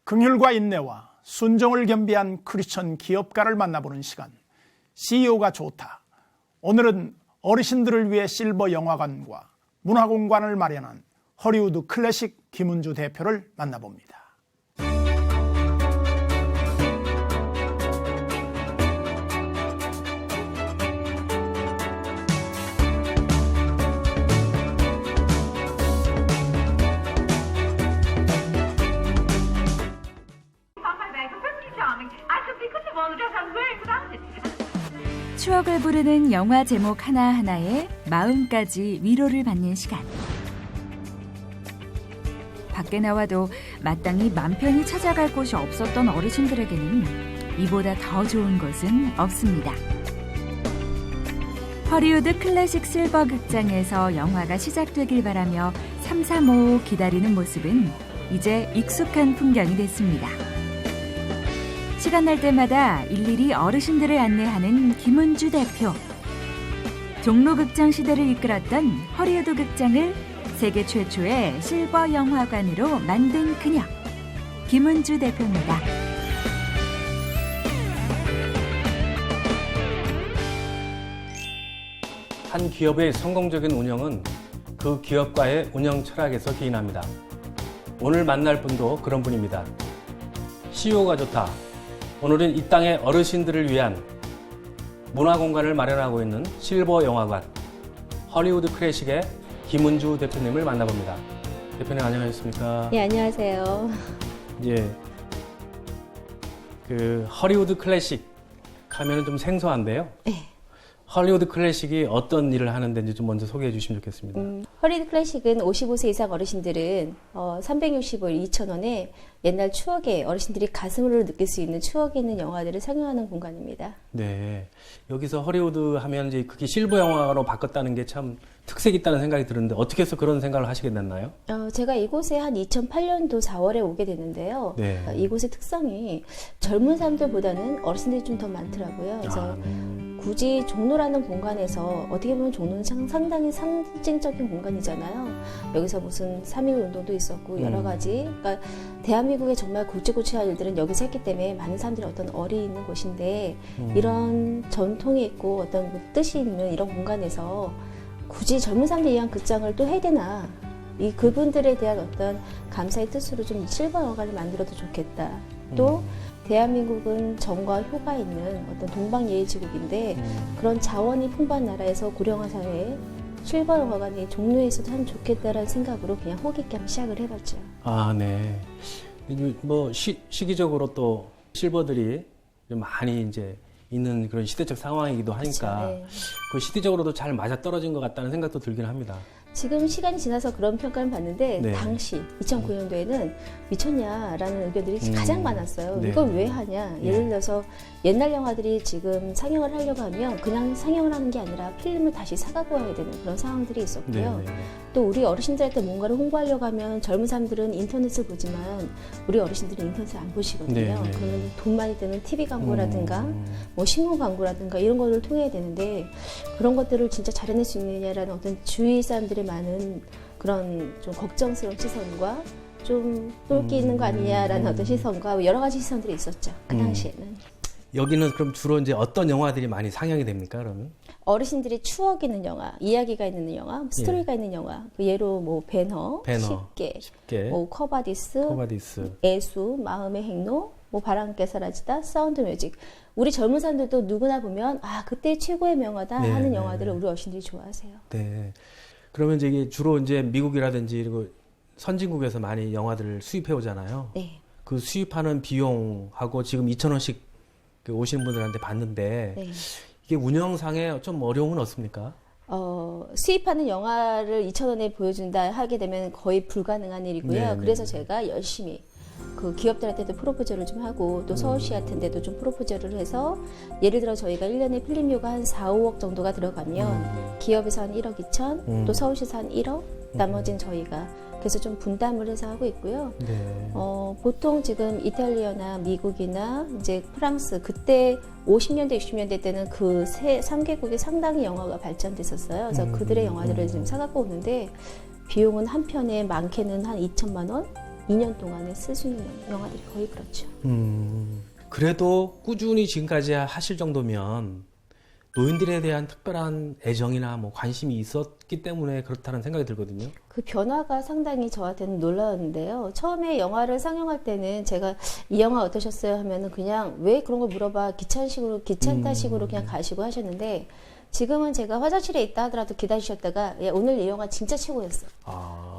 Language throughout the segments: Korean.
긍휼과 인내와 순종을 겸비한 크리스천 기업가를 만나보는 시간, CEO가 좋다. 오늘은 어르신들을 위해 실버 영화관과 문화공간을 마련한 허리우드 클래식 김은주 대표를 만나봅니다. 추억을 부르는 영화 제목 하나하나에 마음까지 위로를 받는 시간. 밖에 나와도 마땅히 맘 편히 찾아갈 곳이 없었던 어르신들에게는 이보다 더 좋은 곳은 없습니다. 허리우드 클래식 실버 극장에서 영화가 시작되길 바라며 335 기다리는 모습은 이제 익숙한 풍경이 됐습니다. 시간 날 때마다 일일이 어르신들을 안내하는 김은주 대표. 종로극장 시대를 이끌었던 허리우드 극장을 세계 최초의 실버 영화관으로 만든 그녀, 김은주 대표입니다. 한 기업의 성공적인 운영은 그 기업가의 운영 철학에서 기인합니다. 오늘 만날 분도 그런 분입니다. CEO가 좋다. 오늘은 이 땅의 어르신들을 위한 문화공간을 마련하고 있는 실버 영화관, 허리우드 클래식의 김은주 대표님을 만나봅니다. 대표님 안녕하셨습니까? 네, 안녕하세요. 이제 그 허리우드 클래식 하면은 좀 생소한데요. 네. 허리우드 클래식이 어떤 일을 하는 데인지 좀 먼저 소개해 주시면 좋겠습니다. 허리우드 클래식은 55세 이상 어르신들은 365일 2,000원에 옛날 추억에 어르신들이 가슴으로 느낄 수 있는 추억이 있는 영화들을 상영하는 공간입니다. 네. 여기서 허리우드 하면 이제 그게 실버 영화로 바꿨다는 게 참 특색이 있다는 생각이 드는데 어떻게 해서 그런 생각을 하시게 됐나요? 제가 이곳에 한 2008년도 4월에 오게 됐는데요. 네. 이곳의 특성이 젊은 사람들보다는 어르신들이 좀 더 많더라고요. 그래서 굳이 종로라는 공간에서 어떻게 보면 종로는 상당히 상징적인 공간이잖아요. 여기서 무슨 3.1 운동도 있었고 여러 가지. 그러니까 대한민국의 정말 굵직굵직한 일들은 여기서 했기 때문에 많은 사람들이 어떤 얼이 있는 곳인데 이런 전통이 있고 어떤 뜻이 있는 이런 공간에서 굳이 젊은 사람들을 위한 극장을 또 해야 되나? 이 그분들에 대한 어떤 감사의 뜻으로 좀 실버 영화를 만들어도 좋겠다. 또 대한민국은 정과 효가 있는 어떤 동방예의지국인데 그런 자원이 풍부한 나라에서 고령화 사회에 실버 영화관이 종로에서도 하면 좋겠다라는 생각으로 그냥 호기롭게 한번 시작을 해봤죠. 아, 네. 뭐 시기적으로 또 실버들이 좀 많이 이제 있는 그런 시대적 상황이기도 하니까 그쵸, 네. 그 시대적으로도 잘 맞아 떨어진 것 같다는 생각도 들긴 합니다. 지금 시간이 지나서 그런 평가를 받는데 네. 당시 2009년도에는 미쳤냐라는 의견들이 가장 많았어요. 네. 이걸 왜 하냐. 예를 들어서 옛날 영화들이 지금 상영을 하려고 하면 그냥 상영을 하는 게 아니라 필름을 다시 사갖고 와야 되는 그런 상황들이 있었고요. 네. 또 우리 어르신들한테 뭔가를 홍보하려고 하면 젊은 사람들은 인터넷을 보지만 우리 어르신들은 인터넷을 안 보시거든요. 네. 그러면 돈 많이 드는 TV 광고라든가 뭐 신문 광고라든가 이런 거를 통해야 되는데 그런 것들을 진짜 잘 해낼 수 있느냐라는 어떤 주위 사람들의 많은 그런 좀 걱정스러운 시선과 좀 똘끼 있는 거 아니냐라는 어떤 시선과 여러 가지 시선들이 있었죠. 그 당시에는. 여기는 그럼 주로 이제 어떤 영화들이 많이 상영이 됩니까, 그러면? 어르신들이 추억 있는 영화, 이야기가 있는 영화, 스토리가 있는 영화. 예로 뭐 배너, 쉽게, 뭐 커바디스, 애수, 마음의 행로, 뭐 바람께 사라지다, 사운드 뮤직. 우리 젊은 사람들도 누구나 보면 아 그때 최고의 명화다 네, 하는 네, 영화들을 네. 우리 어르신들이 좋아하세요. 네. 그러면 이제 이게 주로 이제 미국이라든지 그리고 선진국에서 많이 영화들을 수입해 오잖아요. 네. 그 수입하는 비용하고 지금 2,000원씩 오시는 분들한테 받는데 네. 이게 운영상에 좀 어려움은 없습니까? 수입하는 영화를 2,000원에 보여준다 하게 되면 거의 불가능한 일이고요. 네, 그래서 네. 제가 열심히 그 기업들한테도 프로포즈를 좀 하고 또 서울시 같은 데도 좀 프로포즈를 해서 예를 들어 저희가 1년에 필름료가 한 4, 5억 정도가 들어가면 기업에서 한 1억 2천, 또 서울시에서 한 1억, 나머지는 저희가 그래서 좀 분담을 해서 하고 있고요. 네. 보통 지금 이탈리아나 미국이나 이제 프랑스 그때 50년대, 60년대 때는 그 3개국이 상당히 영화가 발전됐었어요. 그래서 그들의 영화들을 지금 사갖고 오는데 비용은 한 편에 많게는 한 2천만 원, 2년 동안에 쓸 수 있는 영화들이 거의 그렇죠. 그래도 꾸준히 지금까지 하실 정도면 노인들에 대한 특별한 애정이나 뭐 관심이 있었기 때문에 그렇다는 생각이 들거든요. 그 변화가 상당히 저한테는 놀라웠는데요. 처음에 영화를 상영할 때는 제가 이 영화 어떠셨어요 하면은 그냥 왜 그런 걸 물어봐 귀찮다 식으로 그냥 가시고 하셨는데 지금은 제가 화장실에 있다 하더라도 기다리셨다가 야, 오늘 이 영화 진짜 최고였어.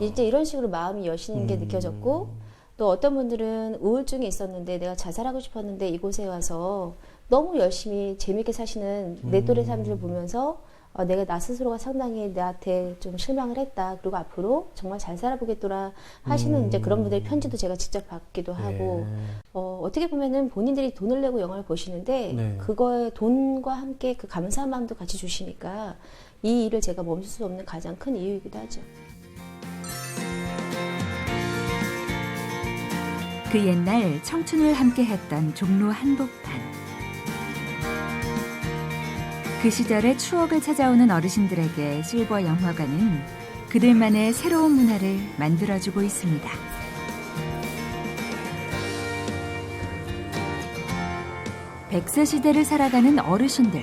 이제 이런 식으로 마음이 여시는 게 느껴졌고 또 어떤 분들은 우울증이 있었는데 내가 자살하고 싶었는데 이곳에 와서 너무 열심히 재밌게 사시는 내 또래 사람들을 보면서 내가 나 스스로가 상당히 나한테 좀 실망을 했다. 그리고 앞으로 정말 잘 살아보겠더라 하시는 이제 그런 분들의 편지도 제가 직접 받기도 하고 어떻게 보면은 본인들이 돈을 내고 영화를 보시는데 네. 그거에 돈과 함께 그 감사한 마음도 같이 주시니까 이 일을 제가 멈출 수 없는 가장 큰 이유이기도 하죠. 그 옛날 청춘을 함께했던 종로 한복판. 그 시절의 추억을 찾아오는 어르신들에게 실버 영화관은 그들만의 새로운 문화를 만들어주고 있습니다. 백세 시대를 살아가는 어르신들,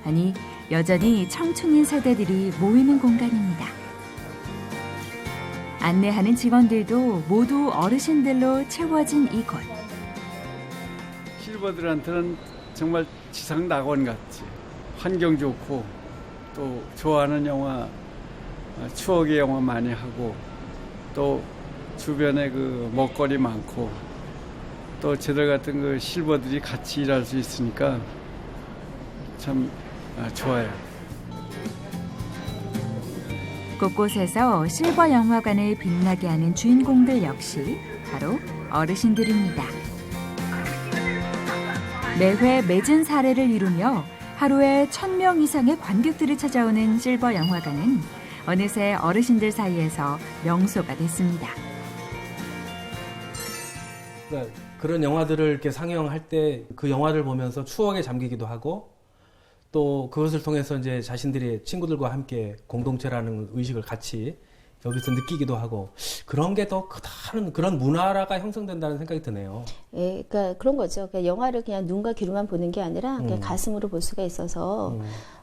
아니 여전히 청춘인 세대들이 모이는 공간입니다. 안내하는 직원들도 모두 어르신들로 채워진 이곳. 실버들한테는 정말 지상 낙원 같지. 환경 좋고 또 좋아하는 영화, 추억의 영화 많이 하고 또 주변에 그 먹거리 많고 또 저들 같은 그 실버들이 같이 일할 수 있으니까 참 좋아요. 곳곳에서 실버 영화관을 빛나게 하는 주인공들 역시 바로 어르신들입니다. 매회 맺은 사례를 이루며 하루에 1,000명 이상의 관객들이 찾아오는 실버 영화관은 어느새 어르신들 사이에서 명소가 됐습니다. 그러니까 그런 영화들을 이렇게 상영할 때 그 영화를 보면서 추억에 잠기기도 하고 또 그것을 통해서 이제 자신들의 친구들과 함께 공동체라는 의식을 같이 여기서 느끼기도 하고 그런 게 더 크다는 그런 문화가 형성된다는 생각이 드네요. 예, 그러니까 그런 거죠. 그러니까 영화를 그냥 눈과 귀로만 보는 게 아니라 그냥 가슴으로 볼 수가 있어서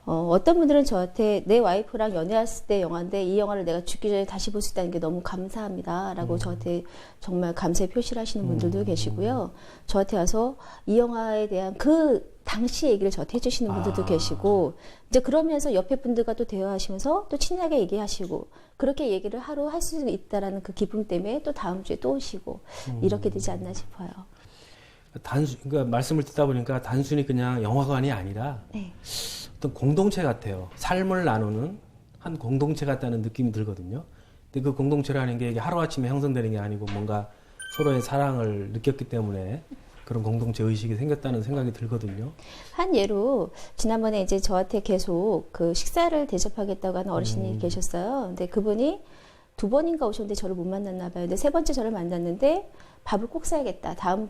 어떤 분들은 저한테 내 와이프랑 연애했을 때 영화인데 이 영화를 내가 죽기 전에 다시 볼 수 있다는 게 너무 감사합니다라고 저한테 정말 감사의 표시를 하시는 분들도 계시고요. 저한테 와서 이 영화에 대한 그 당시 얘기를 저한테 해주시는 분들도 계시고 이제 그러면서 옆에 분들과 또 대화하시면서 또 친하게 얘기하시고 그렇게 얘기를 하루 할 수 있다라는 그 기쁨 때문에 또 다음 주에 또 오시고 이렇게 되지 않나 싶어요. 그러니까 말씀을 듣다 보니까 단순히 그냥 영화관이 아니라 네. 어떤 공동체 같아요. 삶을 나누는 한 공동체 같다는 느낌이 들거든요. 근데 그 공동체라는 게 이게 하루아침에 형성되는 게 아니고 뭔가 서로의 사랑을 느꼈기 때문에 그런 공동체 의식이 생겼다는 생각이 들거든요. 한 예로 지난번에 이제 저한테 계속 그 식사를 대접하겠다고 하는 어르신이 계셨어요. 근데 그분이 2번인가 오셨는데 저를 못 만났나 봐요. 근데 3번째 저를 만났는데 밥을 꼭 사야겠다. 다음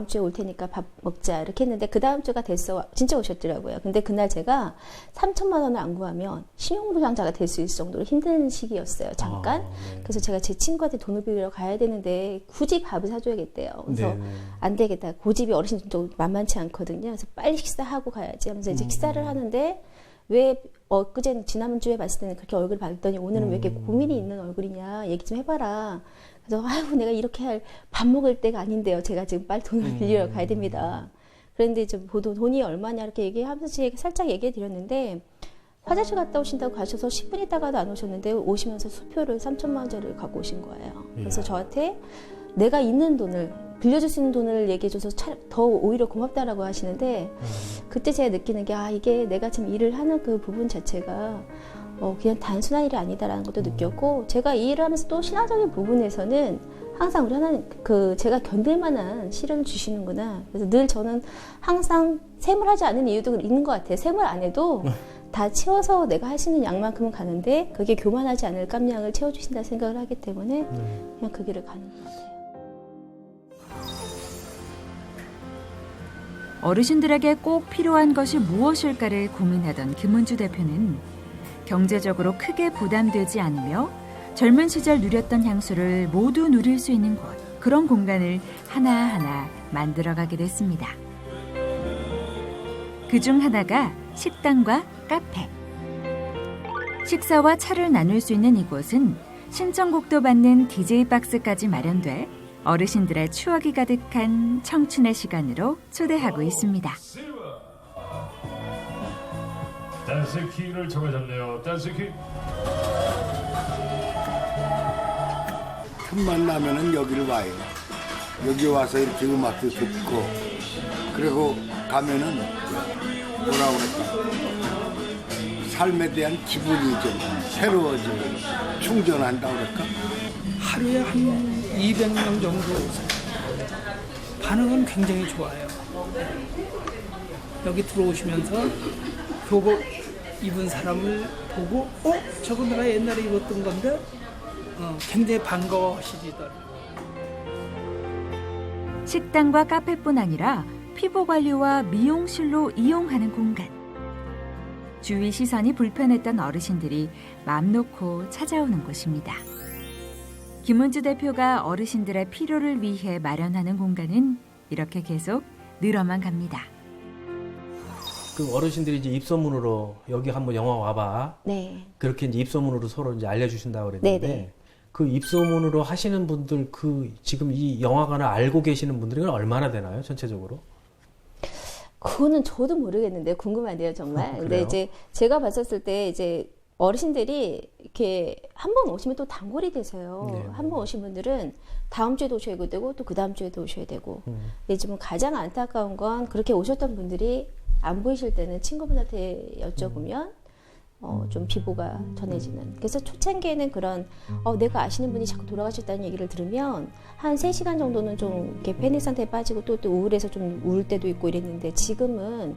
주에 올 테니까 밥 먹자. 이렇게 했는데 그 다음 주가 됐어. 진짜 오셨더라고요. 근데 그날 제가 3천만 원을 안 구하면 신용부장자가 될 수 있을 정도로 힘든 시기였어요. 잠깐. 네. 그래서 제가 제 친구한테 돈을 빌려 가야 되는데 굳이 밥을 사줘야겠대요. 그래서 네네. 안 되겠다. 고집이 어르신들도 만만치 않거든요. 그래서 빨리 식사하고 가야지 하면서 이제 식사를 하는데 왜 지난주에 봤을 때는 그렇게 얼굴을 봤더니 오늘은 왜 이렇게 고민이 있는 얼굴이냐 얘기 좀 해봐라. 그래서 아이고 내가 이렇게 밥 먹을 때가 아닌데요. 제가 지금 빨리 돈을 빌리러 가야 됩니다. 그런데 좀 돈이 얼마냐 이렇게 얘기하면서 살짝 얘기해 드렸는데 화장실 갔다 오신다고 가셔서 10분 있다가도 안 오셨는데 오시면서 수표를 3천만 원짜리를 갖고 오신 거예요. 그래서 저한테 내가 있는 돈을 빌려줄 수 있는 돈을 얘기해줘서 더 오히려 고맙다라고 하시는데 그때 제가 느끼는 게 이게 내가 지금 일을 하는 그 부분 자체가 그냥 단순한 일이 아니다라는 것도 느꼈고 제가 이 일을 하면서 또 신화적인 부분에서는 항상 우리 하나님 제가 견딜 만한 시련을 주시는구나. 그래서 늘 저는 항상 샘을 하지 않는 이유도 있는 것 같아요. 샘을 안 해도 다 채워서 내가 할 수 있는 양만큼은 가는데 그게 교만하지 않을 깜냥을 채워주신다 생각을 하기 때문에 그냥 그 길을 가는 것 같아요. 어르신들에게 꼭 필요한 것이 무엇일까를 고민하던 김은주 대표는 경제적으로 크게 부담되지 않으며 젊은 시절 누렸던 향수를 모두 누릴 수 있는 곳, 그런 공간을 하나하나 만들어가게 됐습니다. 그중 하나가 식당과 카페. 식사와 차를 나눌 수 있는 이곳은 신청곡도 받는 DJ 박스까지 마련돼 어르신들의 추억이 가득한 청춘의 시간으로 초대하고 있습니다. 댄스 키를 정하셨네요. 댄스 키. 틈만 나면은 여기를 와요. 여기 와서 이렇게 음악도 듣고, 그리고 가면은 뭐라 그럴까, 삶에 대한 기분이 좀 새로워지고 충전한다 그럴까. 하루에 한 200명 정도 반응은 굉장히 좋아요. 여기 들어오시면서 교복 입은 사람을 보고 저거 내가 옛날에 입었던 건데 굉장히 반가워하시더라고요. 식당과 카페뿐 아니라 피부 관리와 미용실로 이용하는 공간. 주위 시선이 불편했던 어르신들이 맘 놓고 찾아오는 곳입니다. 김은주 대표가 어르신들의 필요를 위해 마련하는 공간은 이렇게 계속 늘어만 갑니다. 그 어르신들이 이제 입소문으로 여기 한번 영화 와봐. 네. 그렇게 이제 입소문으로 서로 이제 알려주신다고 그랬는데 네네. 그 입소문으로 하시는 분들 그 지금 이 영화관을 알고 계시는 분들이 얼마나 되나요? 전체적으로? 그거는 저도 모르겠는데 궁금한데요, 정말. 근데 그래요? 이제 제가 봤었을 때 이제 어르신들이 이렇게 한 번 오시면 또 단골이 되세요. 네. 한 번 오신 분들은 다음 주에도 오셔야 되고 또 그 다음 주에도 오셔야 되고. 근데 지금 가장 안타까운 건 그렇게 오셨던 분들이 안 보이실 때는 친구분한테 여쭤보면 좀 비보가 전해지는. 그래서 초창기에는 그런 내가 아시는 분이 자꾸 돌아가셨다는 얘기를 들으면 한 3시간 정도는 좀 이렇게 패닉 상태에 빠지고 또 우울해서 좀 울 때도 있고 이랬는데 지금은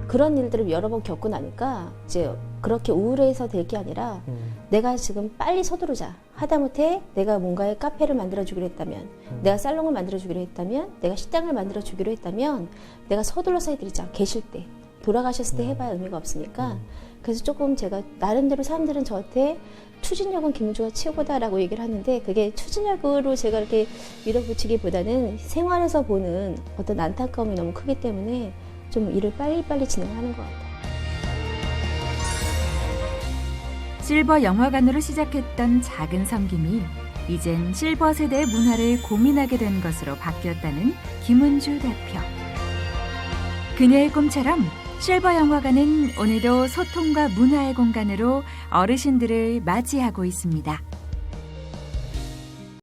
그런 일들을 여러 번 겪고 나니까 이제 그렇게 우울해서 될 게 아니라 내가 지금 빨리 서두르자. 하다못해 내가 뭔가의 카페를 만들어주기로 했다면 내가 살롱을 만들어주기로 했다면 내가 식당을 만들어주기로 했다면 내가 서둘러서 해드리자. 계실 때. 돌아가셨을 때 해봐야 의미가 없으니까 그래서 조금 제가 나름대로 사람들은 저한테 추진력은 김은주가 최고다라고 얘기를 하는데 그게 추진력으로 제가 이렇게 밀어붙이기보다는 생활에서 보는 어떤 안타까움이 너무 크기 때문에 좀 일을 빨리빨리 진행하는 것 같아요. 실버 영화관으로 시작했던 작은 섬김이 이젠 실버 세대의 문화를 고민하게 된 것으로 바뀌었다는 김은주 대표. 그녀의 꿈처럼 실버 영화관은 오늘도 소통과 문화의 공간으로 어르신들을 맞이하고 있습니다.